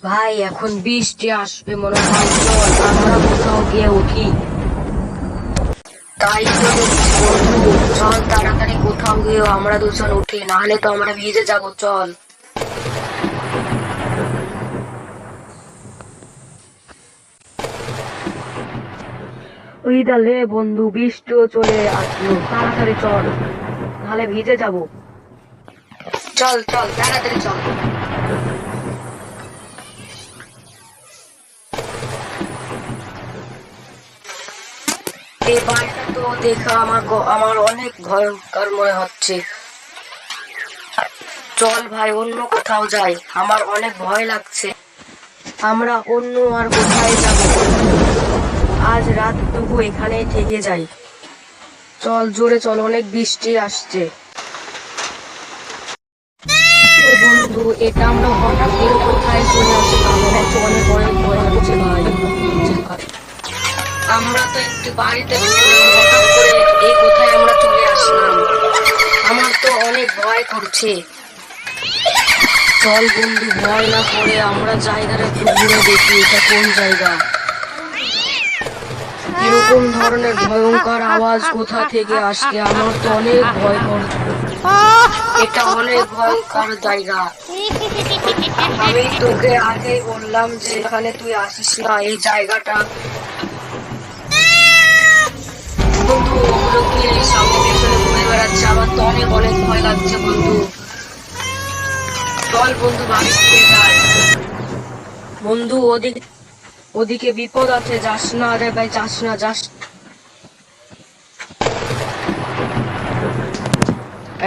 ভাই এখন বৃষ্টি আসবে মনে হয়, চল আমরা কোথাও গিয়ে উঠি। তাই তো দেখছি বন্ধু, চল তাড়াতাড়ি কোথাও গিয়ে আমরা দুজন উঠি, নাহলে তো আমরা ভিজে যাব। চল। ওই দালে বন্ধু, বৃষ্টিও চলে আসলো, তাড়াতাড়ি চল, নাহলে ভিজে যাব। চল চল তাড়াতাড়ি চল। এই বাড়িটা তো দেখা আমার অনেক ভয়ঙ্কর মনে হচ্ছে। চল ভাই অন্য কোথাও যাই, আমার অনেক ভয় লাগছে। আমরা অন্য আর কোথায় যাব? আজ রাতটুকু এখানেই থেকে যাই। চল জোরে চল, অনেক বৃষ্টি আসছে। এ বন্ধু, এটা আমরা হঠাৎ করে কোথায় চলে আসলাম? আমার তো অনেক অনেক ভয় লাগছে ভাই। আমরা তো একটু বাড়িতে ছিলাম, হঠাৎ করে এই কোথায় আমরা চলে আসলাম? আমার তো অনেক ভয় করছে। চল বন্ধু, ভয় না করে আমরা জায়গাটা একটু ঘুরে দেখি, এটা কোন জায়গা, কিরকম ধরনের ভয়ঙ্কর আওয়াজ কোথা থেকে আসছে। আমার তো অনেক ভয় করছে, এটা অনেক ভয়ঙ্কর জায়গা। আমি তোকে আগে বললাম যে এখানে তুই আসিস না, এই জায়গাটা। বন্ধু ওগুলো কি সামনে পেছনে ঘুরে বেড়াচ্ছে, আমার তো অনেক অনেক ভয় লাগছে বন্ধু। চল বন্ধু বাড়ি ফিরে যাই। বন্ধু ওদিকে ওদিকে বিপদ আছে, যাস না রে ভাই, যাস না, যাস।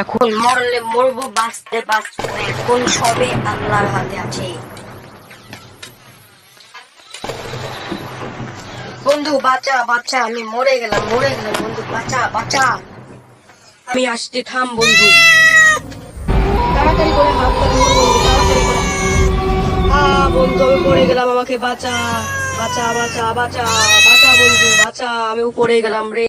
এখন মরলে মরবো, বাঁচতে বাঁচবো, এখন সবে আল্লাহর হাতে আছে। বন্ধু বাঁচা বাঁচা, আমি মরে গেলাম মরে গেলাম, বন্ধু বাঁচা বাঁচা। আমি আসতে থাম বন্ধু, তাড়াতাড়ি করে হাতটা ধর বন্ধু, তাড়াতাড়ি করে। বন্ধু আমি পড়ে গেলাম, আমাকে বাঁচা বাঁচা বাঁচা বাঁচা বাঁচা বন্ধু বাঁচা, আমি পড়ে গেলাম রে।